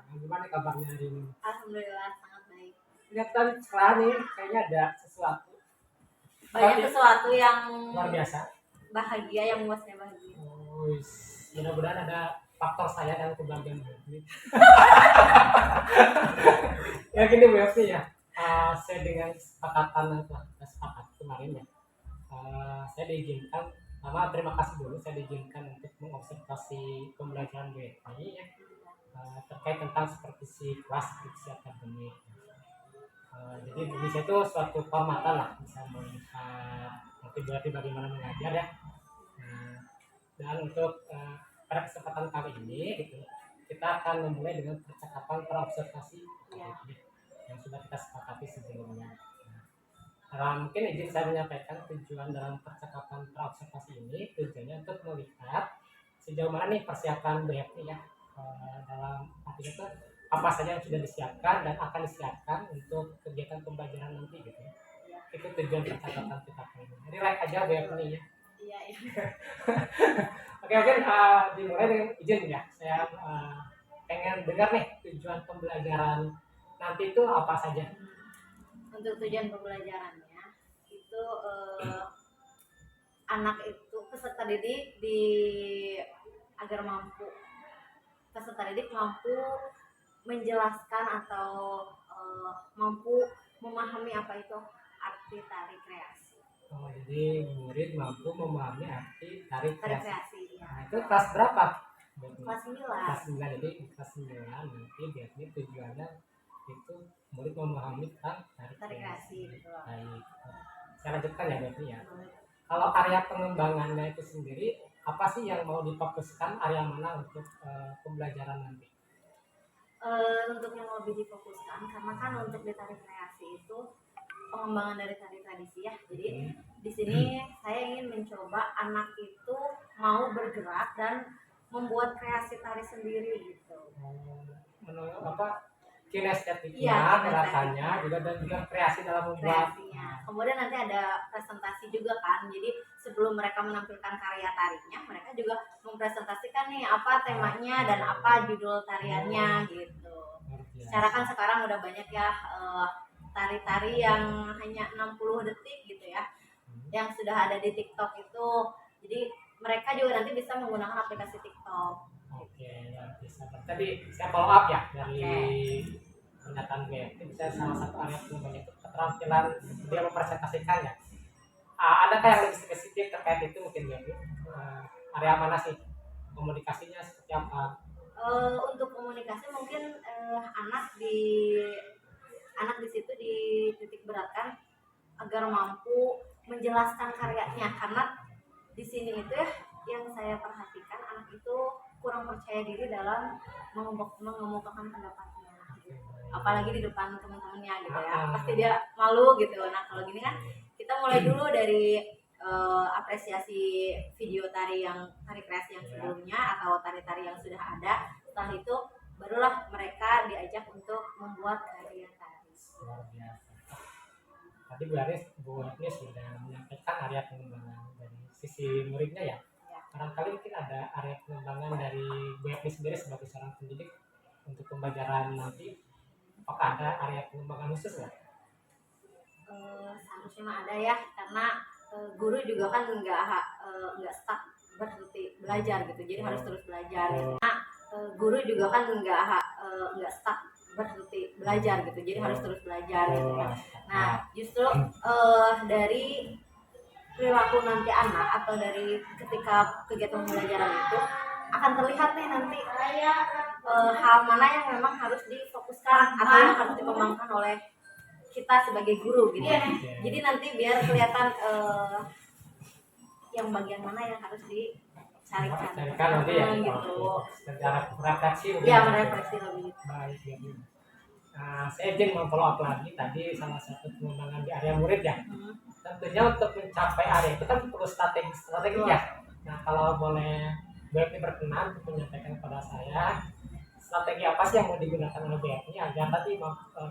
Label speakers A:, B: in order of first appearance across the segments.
A: Gimana kabarnya hari ini?
B: Alhamdulillah sangat baik.
A: Kelihatan cerah nih, kayaknya ada sesuatu.
B: Banyak sesuatu yang
A: Luar biasa.
B: bahagia yang membuat saya bahagia.
A: Oh, mudah-mudahan ada faktor saya dalam kebahagiaan ini. Ya gini Bu Yofi ya, saya dengan kesepakatan yang telah kita sepakat kemarin ya, saya diizinkan, terima kasih dulu saya diizinkan untuk mengobservasi pembelajaran Bu Yofi ya, terkait tentang supervisi kelas, supervisi akademik. Jadi bagi saya itu suatu kehormatan lah bisa melihat nanti bagaimana mengajar ya. Dan untuk pada kesempatan kali ini gitu, kita akan memulai dengan percakapan perobservasi yang sudah kita sepakati sebelumnya. Mungkin izin saya menyampaikan tujuan dalam percakapan perobservasi ini, tujuannya untuk melihat sejauh mana nih persiapan BFI ya, dalam arti itu apa saja yang sudah disiapkan dan akan disiapkan untuk kegiatan pembelajaran nanti gitu ya. Itu tujuan percakapan kita kali ini. Jadi like aja BFI ya.
B: Iya.
A: Oke, dimulai dengan izin ya. Saya pengen dengar nih tujuan pembelajaran nanti itu apa saja.
B: Untuk tujuan pembelajarannya itu anak itu peserta didik agar peserta didik mampu menjelaskan atau mampu memahami apa itu arti tari kreasi.
A: Jadi murid mampu memahami arti tari kreasi.
B: Ya.
A: Nah, itu kelas berapa?
B: Kelas 9.
A: Kelas 9, jadi kelas 9 nanti biasanya tujuannya itu murid memahami tentang tari kreasi. Baik. Saya lanjutkan ya berarti ya. Kalau area pengembangannya itu sendiri, apa sih yang mau difokuskan, area mana untuk pembelajaran nanti?
B: Untuk yang lebih difokuskan, karena kan untuk di tari kreasi itu pengembangan dari tari tradisi ya. Jadi di sini saya ingin mencoba anak itu mau bergerak dan membuat kreasi tari sendiri gitu.
A: Menurut kinestetiknya, gerakannya juga dan juga kreasi dalam membuat.
B: Kemudian nanti ada presentasi juga kan. Jadi sebelum mereka menampilkan karya tarinya, mereka juga mempresentasikan nih apa temanya dan apa judul tariannya gitu. Secara kan sekarang udah banyak ya tari-tari yang hanya 60 detik gitu ya, yang sudah ada di TikTok itu. Jadi mereka juga nanti bisa menggunakan aplikasi TikTok.
A: Oke, ya bisa. Tadi saya follow up ya dari pernyataan gue. Itu bisa salah satu area pengembangan itu keterampilan dia mempresentasikan ya. Adakah yang lebih spesifik terkait itu mungkin ya? Area mana sih komunikasinya seperti apa?
B: Untuk komunikasi mungkin anak di situ dititik beratkan agar mampu menjelaskan karyanya, karena di sini itu ya yang saya perhatikan anak itu kurang percaya diri dalam mengemukakan pendapatnya, apalagi di depan teman-temannya gitu ya, pasti dia malu gitu. Nah kalau gini kan kita mulai dulu dari apresiasi video tari kreasi yang sebelumnya atau tari-tari yang sudah ada. Setelah itu barulah mereka diajak untuk membuat karya tari.
A: Luar biasa. Tadi Bu Agnes sudah menyampaikan area pengembangan dari sisi muridnya ya. Barangkali mungkin ada area pengembangan dari Bu Agnes sendiri sebagai seorang pendidik untuk pembelajaran nanti. Apakah ada area pengembangan khusus ya?
B: Seharusnya ada ya, karena guru juga kan nggak stuck berhenti belajar gitu, jadi harus terus belajar. Nah, guru juga kan nggak stuck berhenti belajar gitu, jadi harus terus belajar gitu kan. Nah justru dari perilaku nanti anak atau dari ketika kegiatan pembelajaran itu akan terlihat nih nanti hal mana yang memang harus difokuskan atau yang harus dikembangkan oleh kita sebagai guru gitu. Jadi nanti biar kelihatan yang bagian mana yang harus dicarikan
A: nanti ya
B: gitu.
A: Secara refleksi
B: ya, merefleksi lebih.
A: Baik ya. Saya izin memfollow up lagi tadi salah satu pengembangan di area murid ya. Tentunya untuk mencapai area itu kan perlu strategi ya. Nah kalau boleh BFI berkenan untuk menyampaikan kepada saya strategi apa sih yang mau digunakan oleh BFI agar tadi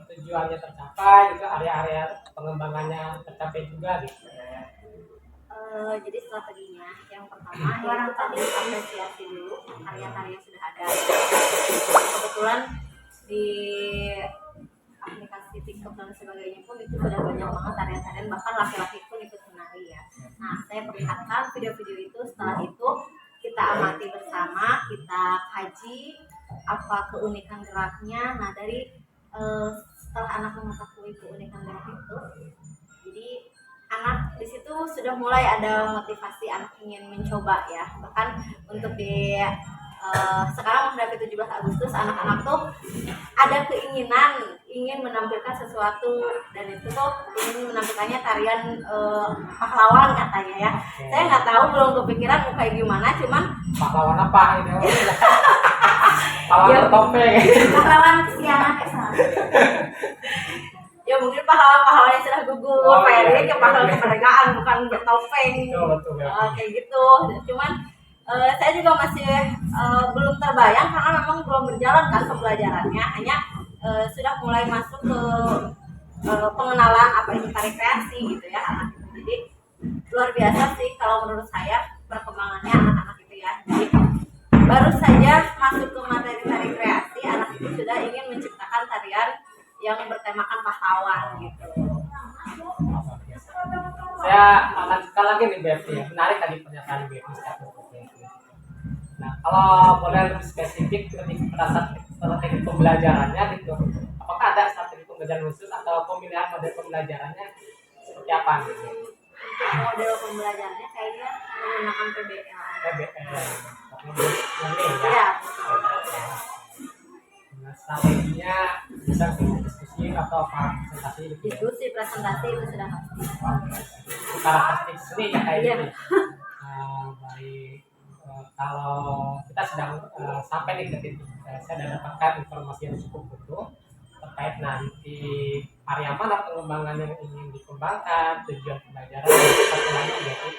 A: tujuannya tercapai, juga area-area pengembangannya tercapai juga gitu.
B: Jadi strateginya yang pertama yaitu tadi apresiasi dulu karya-karya yang sudah ada. Kebetulan di aplikasi TikTok dan sebagainya pun itu sudah banyak banget tarian-tarian, bahkan laki-laki pun ikut menari ya. Nah, saya perlihatkan video-video itu, setelah itu kita amati bersama, kita kaji apa keunikan geraknya. Nah, dari setelah anak mengetahui keunikan gerak itu, jadi anak di situ sudah mulai ada motivasi anak ingin mencoba ya. Bahkan untuk di sekarang menghadapi 17 Agustus, anak-anak tuh ada keinginan ingin menampilkan sesuatu, dan itu tuh ingin menampilkannya tarian pahlawan katanya ya. Saya nggak tahu, belum kepikiran mau kayak gimana, cuman
A: pahlawan apa ini? Pahlawan
B: Ya.
A: bertopeng.
B: pahlawan kesiangan ya salah. Ya mungkin pahlawan-pahlawan yang sudah gugur,
A: Oh,
B: Ferry
A: iya.
B: ke pahlawan kemerdekaan, bukan bertopeng.
A: Betul ya.
B: Kayak gitu. Cuman saya juga masih belum terbayang karena memang belum berjalan kan pembelajarannya, hanya sudah mulai masuk ke pengenalan apa itu tari kreasi gitu ya anak itu. Jadi luar biasa sih kalau menurut saya perkembangannya anak-anak itu ya. Jadi baru saja masuk ke materi tari kreasi, anak itu sudah ingin menciptakan tarian yang bertemakan pahlawan gitu.
A: Saya lanjutkan lagi nih BFT ya. Menarik tadi pernyataan BFT. Nah, kalau boleh lebih spesifik, lebih pada strategi pembelajarannya gitu, apakah ada strategi pembelajaran khusus atau pemilihan model pembelajarannya seperti apa gitu?
B: Untuk model pembelajarannya kayaknya menggunakan PBL.
A: PBL, learning ya.
B: Iya.
A: Nah, strateginya bisa diskusi atau apa presentasi gitu ya.
B: Diskusi, presentasi itu sudah pasti.
A: Karakteristik seni ya kayak
B: Iya.
A: gitu. Baik. Kalau kita sedang sampai di titik saya sudah dapatkan informasi yang cukup utuh terkait nanti area mana pengembangan yang ingin dikembangkan, tujuan pembelajaran dan satu lagi yaitu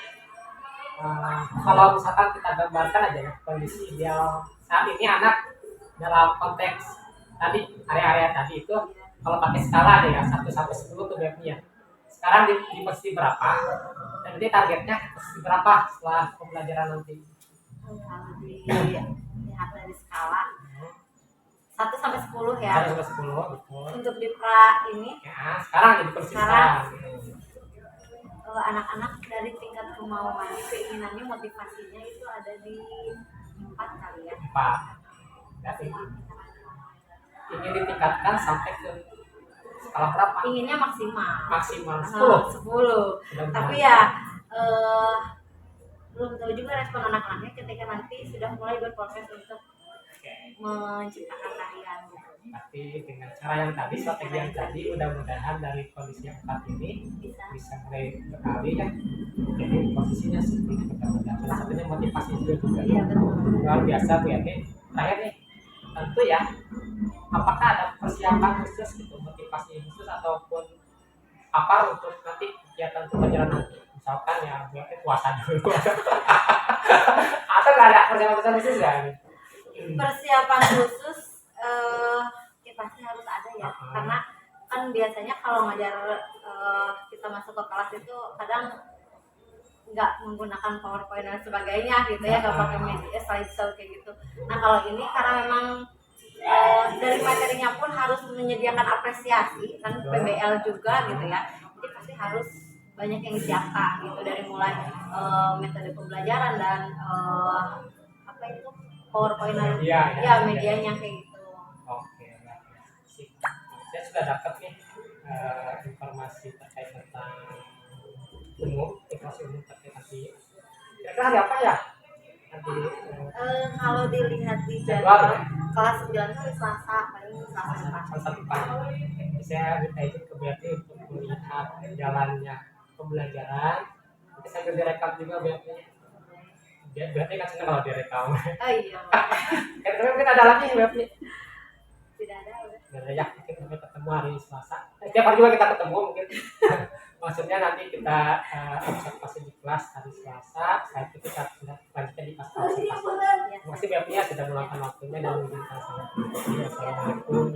A: kalau misalkan kita gambarkan aja ya kondisi ideal saat ini anak dalam konteks tadi area-area tadi itu, kalau pakai skala aja ya 1 sampai 10 tuh BFI-nya. Sekarang di posisi berapa? Dan nanti targetnya posisi berapa setelah pembelajaran nanti?
B: Kalau dilihat dari skala 1 sampai 10 ya.
A: 1 sampai 10 betul.
B: Untuk di pra ini
A: Ya, sekarang jadi posisi sekarang.
B: anak-anak dari tingkat kemauan, keinginannya, motivasinya itu ada di 4 kali ya.
A: 4. Berarti ingin ditingkatkan sampai ke skala berapa?
B: Inginnya maksimal.
A: Maksimal 10.
B: 10. Tapi ya belum tahu juga respon anak-anaknya ketika nanti sudah mulai berproses untuk menciptakan tarian gitu.
A: Tapi dengan cara yang tadi, strategi yang tadi, mudah-mudahan dari kondisi yang saat ini bisa mulai beralih ya. Jadi posisinya seperti mudah-mudahan. Salah satunya motivasi juga.
B: Iya betul.
A: Luar biasa Bu Yati. Terakhir nih, tentu ya, apakah ada persiapan khusus gitu, motivasi khusus ataupun apa untuk nanti kegiatan pembelajaran nanti? Misalkan ya Bu Yati puasa dulu. Atau nggak ada persiapan khusus ya?
B: Persiapan khusus ya pasti harus ada ya, karena kan biasanya kalau ngajar kita masuk ke kelas itu kadang nggak menggunakan PowerPoint dan sebagainya gitu ya, nggak pakai media slideshow kayak gitu. Nah kalau ini karena memang dari materinya pun harus menyediakan apresiasi kan, PBL juga gitu ya, jadi pasti harus banyak yang disiapkan gitu, dari mulai metode pembelajaran dan apa itu PowerPoint ya medianya kayak gitu.
A: Oke, sip. Saya sudah dapat nih informasi terkait tentang informasi umum terkait nanti. Kira-kira hari apa ya? Nanti
B: Kalau dilihat di
A: jadwal
B: jadwal
A: ya?
B: kelas 9 hari Selasa, paling Selasa depan.
A: Salah satu pagi. Saya minta izin ke BRT untuk melihat jalannya pembelajaran. Nanti sambil direkam juga BRT. BRT kan senang kalau direkam.
B: Oh iya.
A: Kira-kira mungkin ada lagi BRT?
B: Tidak ada.
A: Dan ya mungkin sampai ketemu hari Selasa. Tiap hari juga kita ketemu mungkin. Maksudnya nanti kita observasi di kelas hari Selasa. Saya itu kita lanjutkan di pas. Terima kasih BRT sudah meluangkan waktunya dan mengizinkan saya. Assalamualaikum.